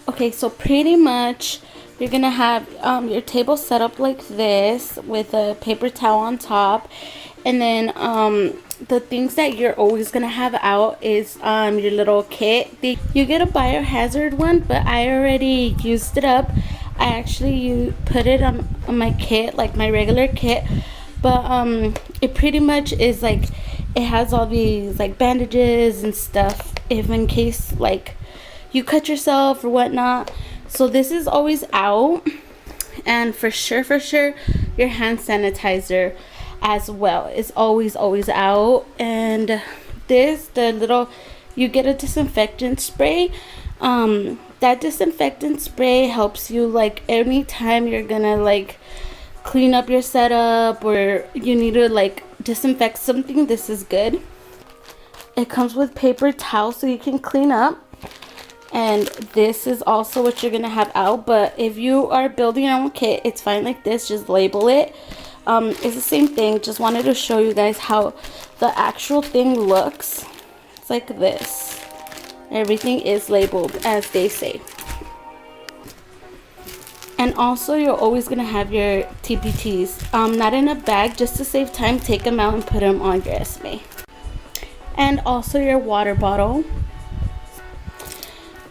Okay, so pretty much you're gonna have your table set up like this with a paper towel on top, and then the things that you're always gonna have out is your little kit. You get a biohazard one, but I already used it up. I actually put it on my kit, like my regular kit, but it pretty much is like it has all these like bandages and stuff if in case like you cut yourself or whatnot. So this is always out, and for sure your hand sanitizer as well is always out. And you get a disinfectant spray. That disinfectant spray helps you like anytime you're gonna like clean up your setup or you need to like disinfect something. This is good. It comes with paper towel so you can clean up, and this is also what you're gonna have out. But if you are building your own kit, it's fine like this, just label it. It's the same thing, just wanted to show you guys how the actual thing looks. It's like this. Everything is labeled as they say. And also you're always gonna have your TPTs, not in a bag, just to save time. Take them out and put them on your SMA. And also your water bottle.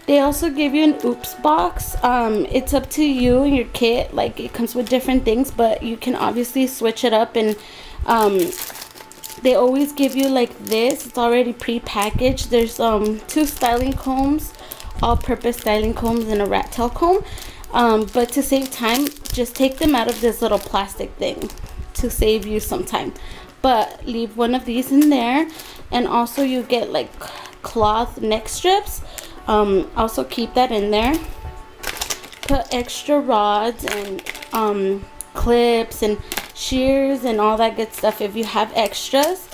They also give you an oops box. It's up to you and your kit, like it comes with different things, but you can obviously switch it up. And they always give you like this, it's already pre-packaged. There's 2 styling combs, all-purpose styling combs, and a rat tail comb. But to save time, just take them out of this little plastic thing to save you some time. But leave one of these in there. And also you get like cloth neck strips. Also keep that in there. Put extra rods and clips and shears and all that good stuff if you have extras.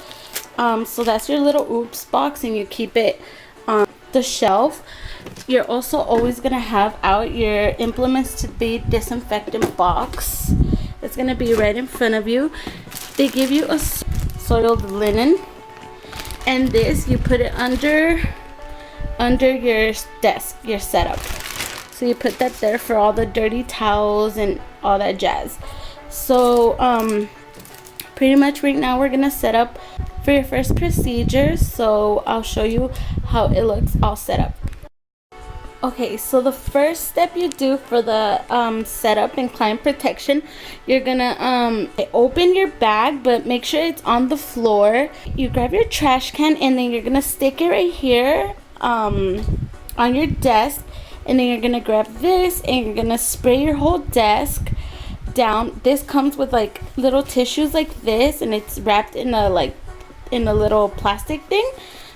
So that's your little oops box, and you keep it on the shelf. You're also always gonna have out your implements to be disinfectant box. It's gonna be right in front of you. They give you a soiled linen, and this you put it under your desk, your setup. So you put that there for all the dirty towels and all that jazz. So pretty much right now we're gonna set up for your first procedure. So I'll show you how it looks all set up. Okay, so the first step you do for the setup and client protection, you're gonna open your bag, but make sure it's on the floor. You grab your trash can, and then you're gonna stick it right here on your desk, and then you're gonna grab this and you're gonna spray your whole desk down. This comes with like little tissues like this, and it's wrapped in a little plastic thing.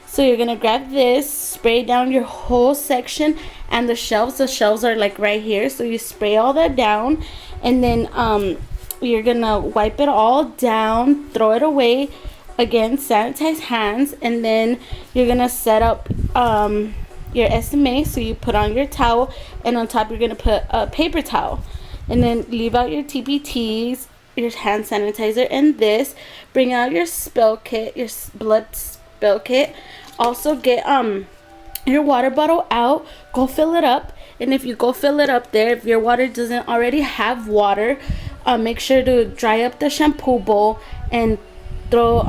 So you're gonna grab this, spray down your whole section and the shelves. The shelves are like right here, so you spray all that down, and then you're gonna wipe it all down, throw it away. Again, sanitize hands, and then you're gonna set up your SMA. So you put on your towel, and on top you're gonna put a paper towel, and then leave out your TPTs, your hand sanitizer, and this. Bring out your spill kit, your blood spill kit. Also get your water bottle out, go fill it up. And if you go fill it up there, if your water doesn't already have water, make sure to dry up the shampoo bowl and throw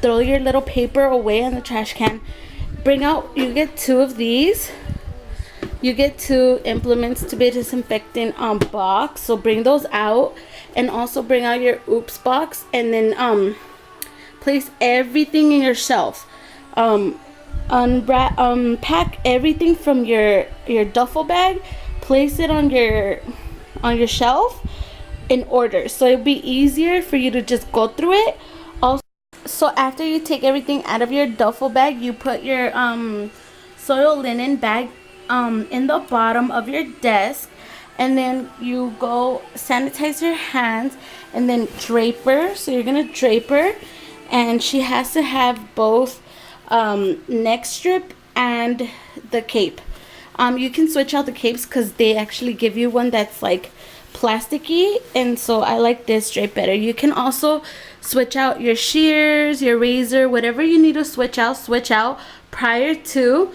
your little paper away in the trash can. Bring out, you get 2 of these. You get 2 implements to be disinfectant box, so bring those out. And also bring out your oops box, and then place everything in your shelf. Pack everything from your duffel bag, place it on your shelf in order, so it'll be easier for you to just go through it. Also, so after you take everything out of your duffel bag, you put your soiled linen bag in the bottom of your desk, and then you go sanitize your hands, and then drape her. So you're gonna drape her, and she has to have both neck strip and the cape. You can switch out the capes because they actually give you one that's like plasticky, and so I like this drape better. You can also switch out your shears, your razor, whatever you need to switch out prior to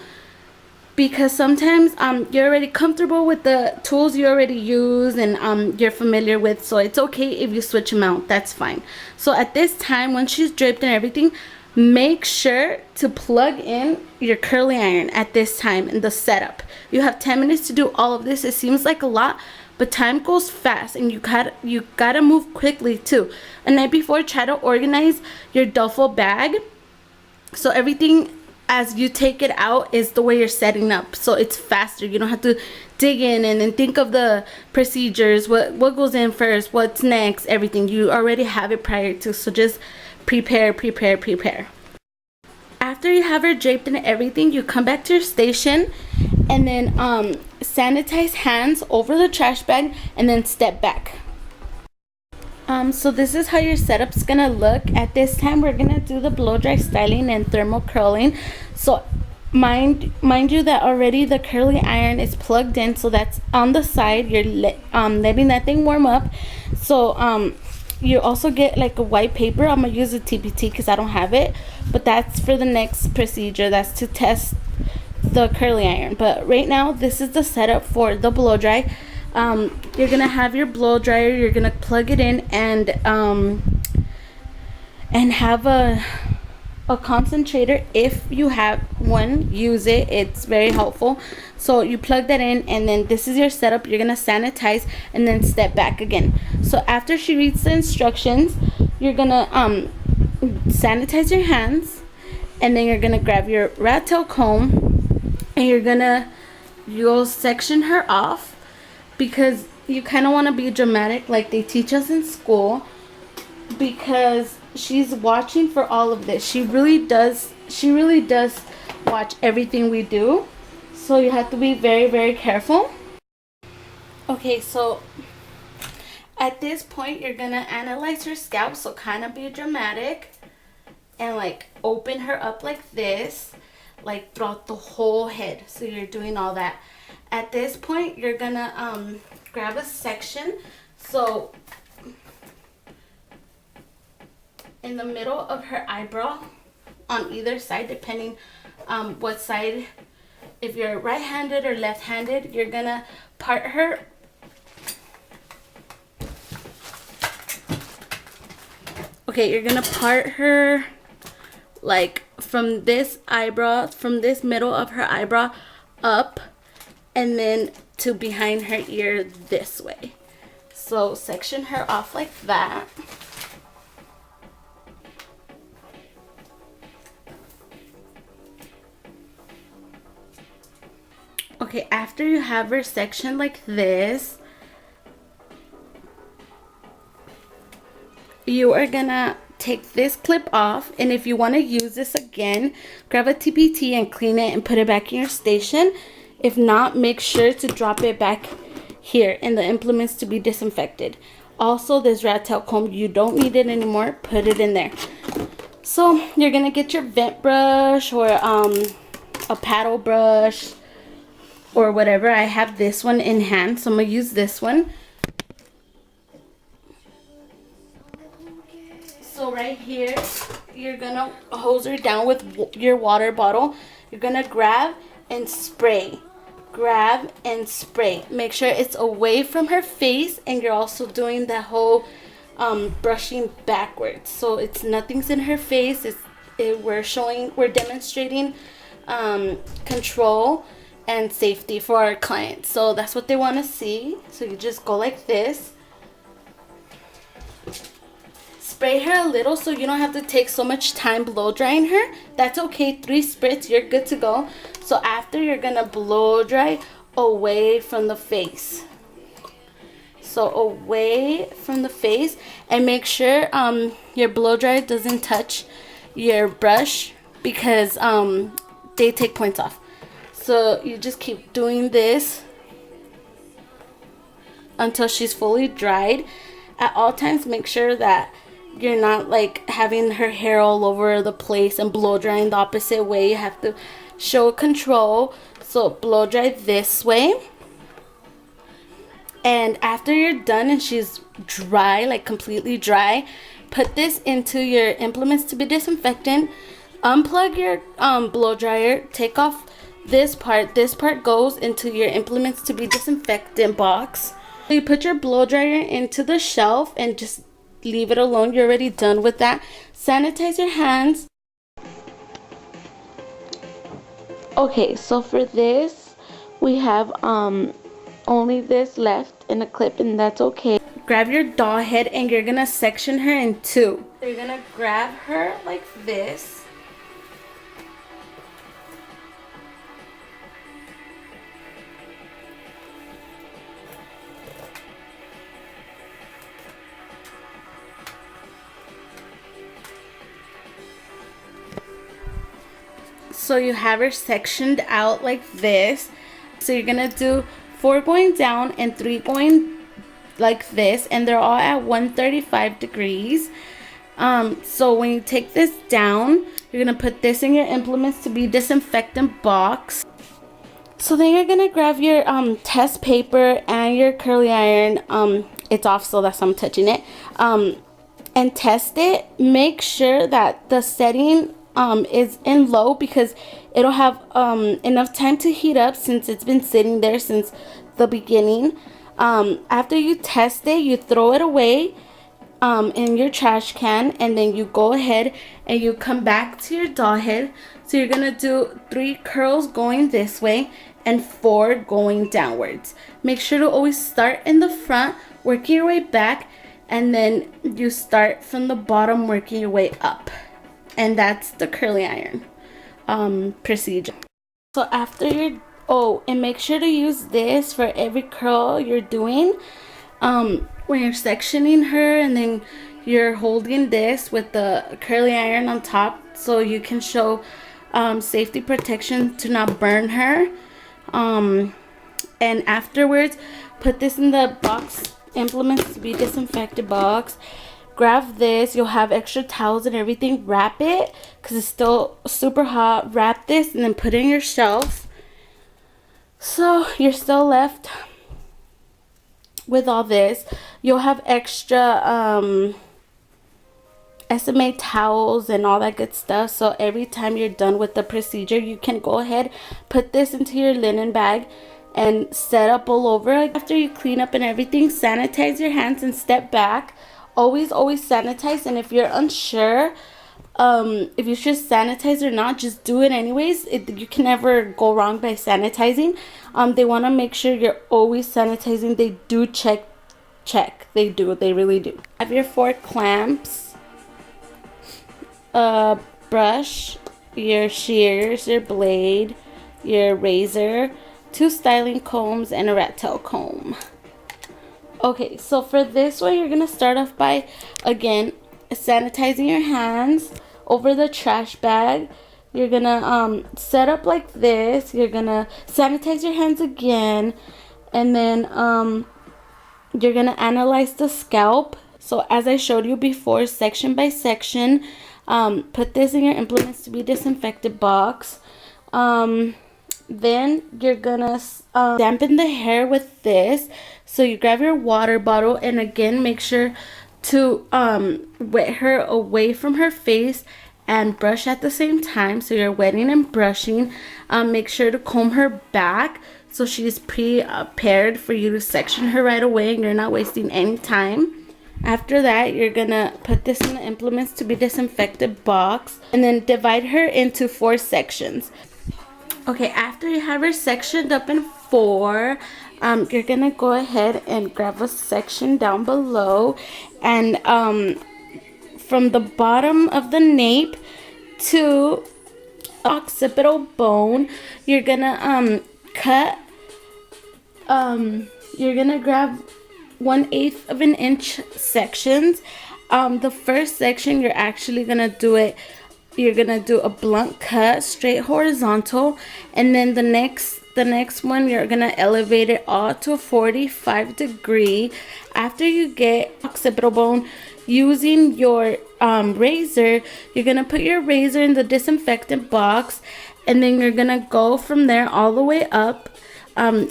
because sometimes you're already comfortable with the tools you already use and you're familiar with, so it's okay if you switch them out. That's fine. So at this time, once she's draped and everything, make sure to plug in your curling iron at this time in the setup. You have 10 minutes to do all of this. It seems like a lot, but time goes fast, and you gotta move quickly too. A night before, try to organize your duffel bag so everything as you take it out is the way you're setting up, so it's faster. You don't have to dig in and then think of the procedures, what goes in first, what's next, everything. You already have it prior to, so just prepare. After you have her draped and everything, you come back to your station and then sanitize hands over the trash bag and then step back. So this is how your setup's gonna look. At this time, we're gonna do the blow dry styling and thermal curling. So mind you that already the curling iron is plugged in, so that's on the side. You're letting that thing warm up. So you also get like a white paper. I'm gonna use a TPT because I don't have it, but that's for the next procedure. That's to test the curling iron. But right now, this is the setup for the blow dry. You're gonna have your blow dryer. You're gonna plug it in and have a concentrator. If you have one, use it. It's very helpful. So you plug that in, and then this is your setup. You're gonna sanitize and then step back again. So after she reads the instructions, you're gonna sanitize your hands, and then you're gonna grab your rat tail comb, and you'll section her off, because you kind of want to be dramatic like they teach us in school, because she's watching for all of this. She really does watch everything we do, so you have to be very, very careful. Okay, so at this point, you're gonna analyze her scalp, so kind of be dramatic and like open her up like this, like throughout the whole head. So you're doing all that. At this point, you're gonna grab a section. So in the middle of her eyebrow, on either side, depending what side, if you're right-handed or left-handed, you're gonna part her. Okay, you're gonna part her like from this eyebrow, from this middle of her eyebrow up, and then to behind her ear this way. So section her off like that. Okay, after you have her sectioned like this, you are gonna take this clip off, and if you want to use this again, grab a TPT and clean it and put it back in your station. If not, make sure to drop it back here in the implements to be disinfected. Also, this rat tail comb, you don't need it anymore. Put it in there. So you're gonna get your vent brush or a paddle brush or whatever. I have this one in hand, so I'm gonna use this one. So right here, you're gonna hose her down with your water bottle. You're gonna grab and spray. Grab and spray. Make sure it's away from her face, and you're also doing the whole brushing backwards, so it's nothing's in her face. We're demonstrating control and safety for our clients, so that's what they want to see. So you just go like this, spray her a little so you don't have to take so much time blow drying her. That's okay. 3 spritz, you're good to go. So after, you're gonna blow dry away from the face. So away from the face, and make sure your blow dry doesn't touch your brush, because they take points off. So you just keep doing this until she's fully dried. At all times, make sure that you're not like having her hair all over the place and blow drying the opposite way. You have to show control. So blow dry this way. And after you're done and she's dry, like completely dry, put this into your implements to be disinfectant. Unplug your blow dryer, take off this part goes into your implements to be disinfectant box. So you put your blow dryer into the shelf and just leave it alone. You're already done with that. Sanitize your hands. Okay, so for this we have only this left in a clip, and that's okay. Grab your doll head and you're gonna section her in two. So you're gonna grab her like this. So you have her sectioned out like this. So you're gonna do 4 going down and 3 going like this, and they're all at 135 degrees. So when you take this down, you're gonna put this in your implements to be disinfectant box. So then you're gonna grab your test paper and your curly iron. It's off, so that's why I'm touching it. And test it. Make sure that the setting is in low, because it'll have enough time to heat up since it's been sitting there since the beginning. After you test it, you throw it away in your trash can, and then you go ahead and you come back to your doll head. So you're gonna do 3 curls going this way and 4 going downwards. Make sure to always start in the front, working your way back, and then you start from the bottom, working your way up. And that's the curly iron procedure. So after you're and make sure to use this for every curl you're doing. When you're sectioning her, and then you're holding this with the curly iron on top, so you can show safety protection to not burn her. And afterwards, put this in the box, implements to be disinfected box. Grab this, you'll have extra towels and everything. Wrap it because it's still super hot. Wrap this and then put it in your shelf. So you're still left with all this. You'll have extra SMA towels and all that good stuff. So every time you're done with the procedure, you can go ahead, put this into your linen bag and set up all over. After you clean up and everything, sanitize your hands and step back. Always sanitize. And if you're unsure if you should sanitize or not, just do it anyways. You can never go wrong by sanitizing. They want to make sure you're always sanitizing. They do check. They really do. Have your 4 clamps, brush, your shears, your blade, your razor, 2 styling combs, and a rat tail comb. Okay, so for this one, you're gonna start off by, again, sanitizing your hands over the trash bag. You're gonna set up like this. You're gonna sanitize your hands again, and then you're gonna analyze the scalp. So as I showed you before, section by section, put this in your implements to be disinfected box. Then you're gonna dampen the hair with this. So you grab your water bottle, and again, make sure to wet her away from her face and brush at the same time. So you're wetting and brushing. Make sure to comb her back so she's prepared for you to section her right away, and you're not wasting any time. After that, you're gonna put this in the implements to be disinfected box, and then divide her into 4 sections. Okay, after you have her sectioned up in 4, you're gonna go ahead and grab a section down below, and from the bottom of the nape to occipital bone, you're gonna cut. You're gonna grab 1/8 of an inch sections. The first section, you're actually gonna do it. You're gonna do a blunt cut, straight horizontal, and then the next one, you're gonna elevate it all to a 45 degree. After you get occipital bone, using your razor, you're gonna put your razor in the disinfectant box, and then you're gonna go from there all the way up,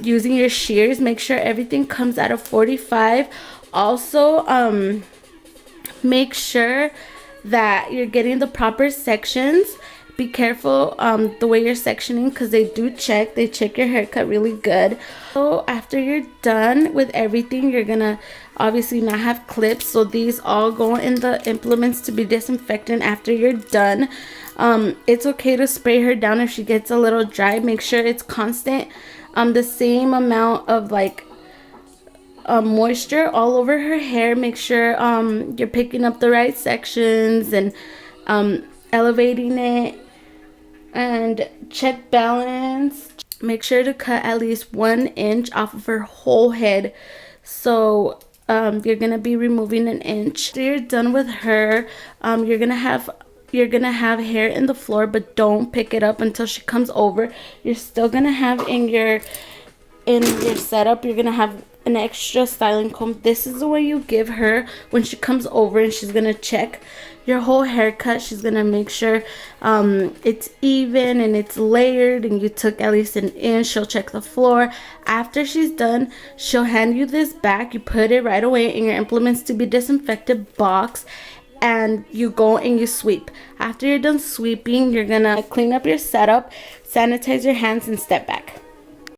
using your shears. Make sure everything comes out of 45. Also, make sure that you're getting the proper sections. be careful the way you're sectioning, because they check your haircut really good. So after you're done with everything, you're gonna obviously not have clips, so these all go in the implements to be disinfectant after you're done. It's okay to spray her down if she gets a little dry. Make sure it's constant, the same amount of like moisture all over her hair. Make sure you're picking up the right sections and elevating it, and check balance. Make sure to cut at least 1 inch off of her whole head. So you're gonna be removing 1 inch. After you're done with her, you're gonna have hair in the floor, but don't pick it up until she comes over. You're still gonna have in your setup, you're gonna have an extra styling comb. This is the way you give her when she comes over, and she's gonna check your whole haircut. She's gonna make sure it's even and it's layered and you took at least 1 inch. She'll check the floor. After she's done, she'll hand you this back. You put it right away in your implements to be disinfected box, and you go and you sweep. After you're done sweeping, you're gonna clean up your setup, sanitize your hands, and step back.